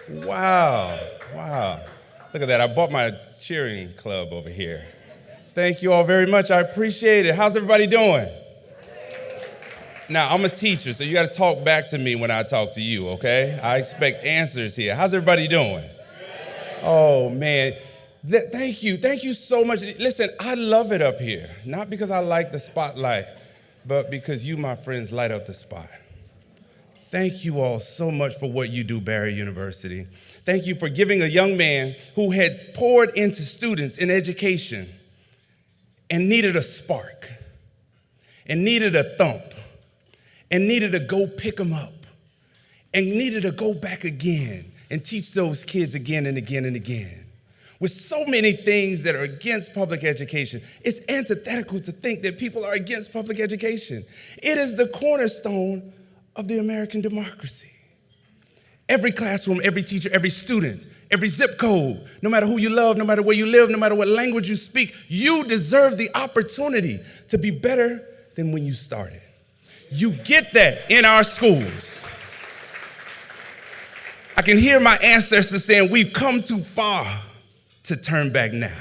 Wow, wow. Look at that. I bought my cheering club over here. Thank you all very much. I appreciate it. How's everybody doing? Now, I'm a teacher, so you got to talk back to me when I talk to you, okay? I expect answers here. How's everybody doing? Oh, man. Thank you. Thank you so much. Listen, I love it up here, not because I like the spotlight, but because you, my friends, light up the spot. Thank you all so much for what you do, Barry University. Thank you for giving a young man who had poured into students in education and needed a spark, and needed a thump, and needed to go pick them up, and needed to go back again and teach those kids again and again and again. With so many things that are against public education, it's antithetical to think that people are against public education. It is the cornerstone of the American democracy. Every classroom, every teacher, every student, every zip code, no matter who you love, no matter where you live, no matter what language you speak, you deserve the opportunity to be better than when you started. You get that in our schools. I can hear my ancestors saying, we've come too far to turn back now.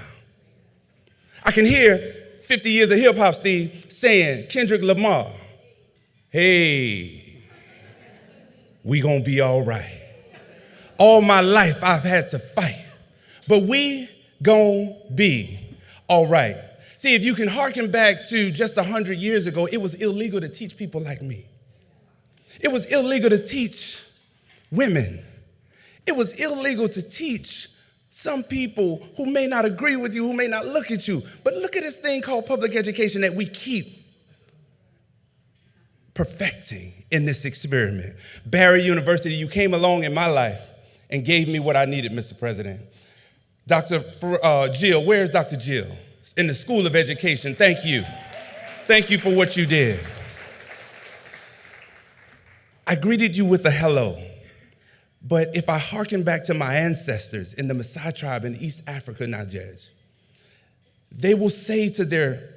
I can hear 50 years of hip hop, Steve, saying, Kendrick Lamar, hey, we gonna be all right. All my life I've had to fight, but we gonna be all right. See, if you can hearken back to just 100 years ago, it was illegal to teach people like me. It was illegal to teach women. It was illegal to teach some people who may not agree with you, who may not look at you. But look at this thing called public education that we keep perfecting in this experiment. Barry University, you came along in my life and gave me what I needed, Mr. President. Dr. Jill, where's Dr. Jill? In the School of Education, thank you. Thank you for what you did. I greeted you with a hello. But if I hearken back to my ancestors in the Maasai tribe in East Africa, Najej, they will say to their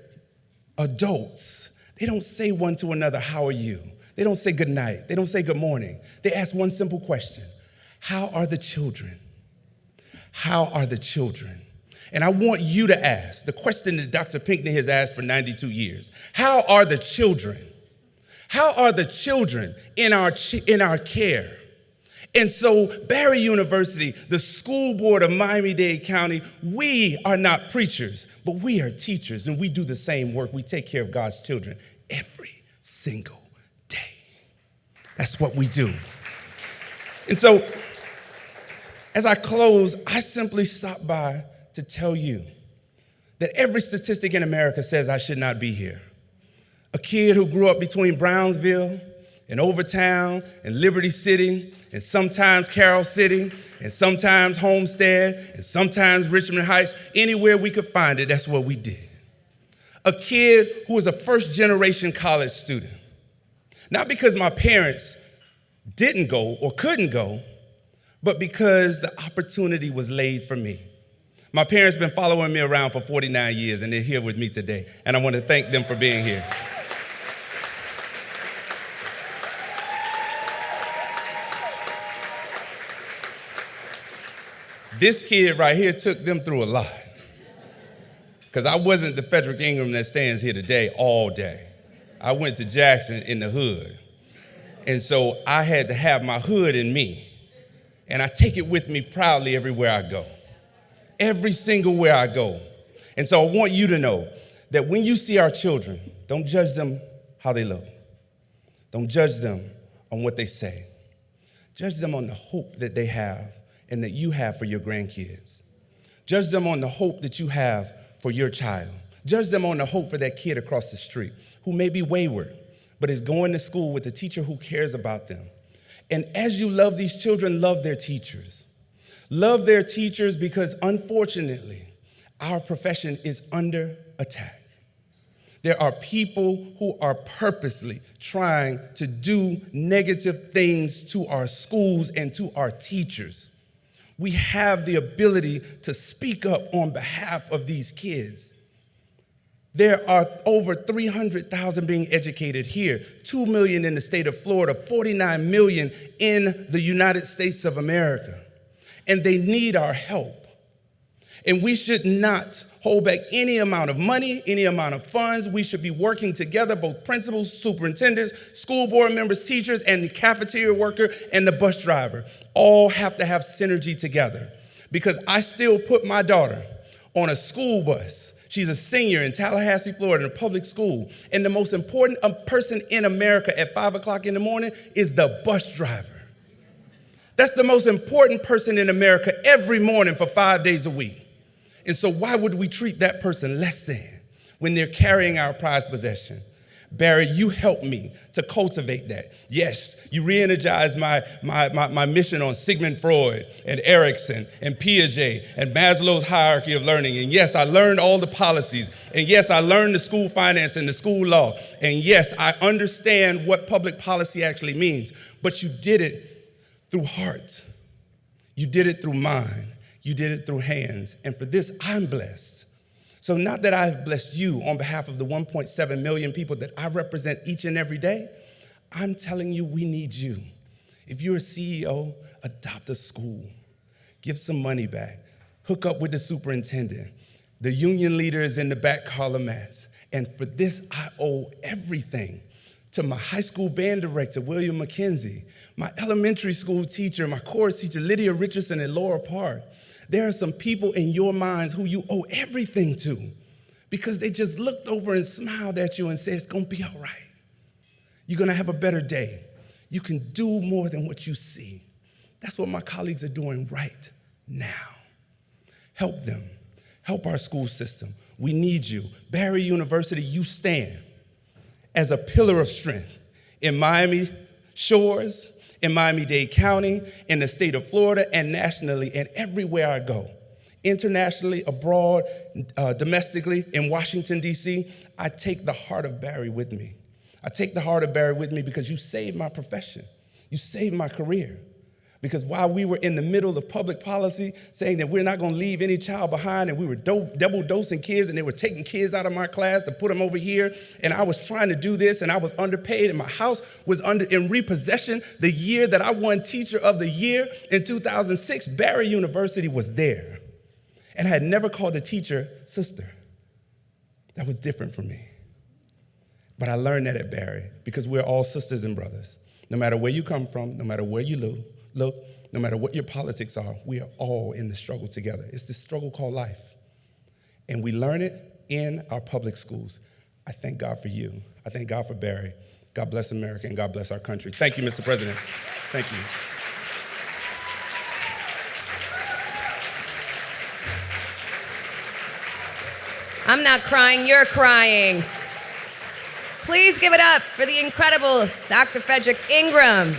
adults, they don't say one to another, how are you? They don't say good night. They don't say good morning. They ask one simple question. How are the children? How are the children? And I want you to ask the question that Dr. Pinckney has asked for 92 years. How are the children? How are the children in our care? And so Barry University, the school board of Miami-Dade County, we are not preachers, but we are teachers, and we do the same work. We take care of God's children every single day. That's what we do. And so as I close, I simply stop by to tell you that every statistic in America says I should not be here. A kid who grew up between Brownsville and Overtown and Liberty City and sometimes Carroll City and sometimes Homestead and sometimes Richmond Heights, anywhere we could find it, that's what we did. A kid who was a first-generation college student. Not because my parents didn't go or couldn't go, but because the opportunity was laid for me. My parents have been following me around for 49 years, and they're here with me today, and I want to thank them for being here. This kid right here took them through a lot, because I wasn't the Fedrick Ingram that stands here today all day. I went to Jackson in the hood, and so I had to have my hood in me, and I take it with me proudly everywhere I go, every single where I go. And so I want you to know that when you see our children, don't judge them how they look. Don't judge them on what they say. Judge them on the hope that they have and that you have for your grandkids. Judge them on the hope that you have for your child. Judge them on the hope for that kid across the street who may be wayward, but is going to school with a teacher who cares about them. And as you love these children, love their teachers. Love their teachers because, unfortunately, our profession is under attack. There are people who are purposely trying to do negative things to our schools and to our teachers. We have the ability to speak up on behalf of these kids. There are over 300,000 being educated here, 2 million in the state of Florida, 49 million in the United States of America. and they need our help. And we should not hold back any amount of money, any amount of funds. We should be working together, both principals, superintendents, school board members, teachers, and the cafeteria worker and the bus driver. All have to have synergy together. Because I still put my daughter on a school bus. She's a senior in Tallahassee, Florida, in a public school. And the most important person in America at 5 o'clock in the morning is the bus driver. That's the most important person in America every morning for 5 days a week. And so why would we treat that person less than when they're carrying our prized possession? Barry, you helped me to cultivate that. Yes, you re-energized my mission on Sigmund Freud and Erikson and Piaget and Maslow's hierarchy of learning. And yes, I learned all the policies. And yes, I learned the school finance and the school law. And yes, I understand what public policy actually means. But you did it through heart. You did it through mind. You did it through hands. And for this, I'm blessed. So not that I have blessed you on behalf of the 1.7 million people that I represent each and every day, I'm telling you we need you. If you're a CEO, adopt a school, give some money back, hook up with the superintendent, the union leaders in the back collar mats. And for this, I owe everything to my high school band director, William McKenzie, my elementary school teacher, my chorus teacher, Lydia Richardson in Laurel Park. There are some people in your minds who you owe everything to because they just looked over and smiled at you and said, it's gonna be all right. You're gonna have a better day. You can do more than what you see. That's what my colleagues are doing right now. Help them, help our school system. We need you. Barry University, you stand as a pillar of strength in Miami Shores, in Miami-Dade County, in the state of Florida, and nationally, and everywhere I go. Internationally, abroad, domestically, in Washington, D.C., I take the heart of Barry with me. I take the heart of Barry with me because you saved my profession. You saved my career. Because while we were in the middle of public policy saying that we're not going to leave any child behind, and we were double dosing kids, and they were taking kids out of my class to put them over here, and I was trying to do this, and I was underpaid, and my house was in repossession the year that I won Teacher of the Year in 2006, Barry University was there. And I had never called a teacher sister. That was different for me. But I learned that at Barry because we're all sisters and brothers. No matter where you come from, no matter where you live, look, no matter what your politics are, we are all in the struggle together. It's this struggle called life. And we learn it in our public schools. I thank God for you. I thank God for Barry. God bless America and God bless our country. Thank you, Mr. President. Thank you. I'm not crying, you're crying. Please give it up for the incredible Dr. Fedrick Ingram.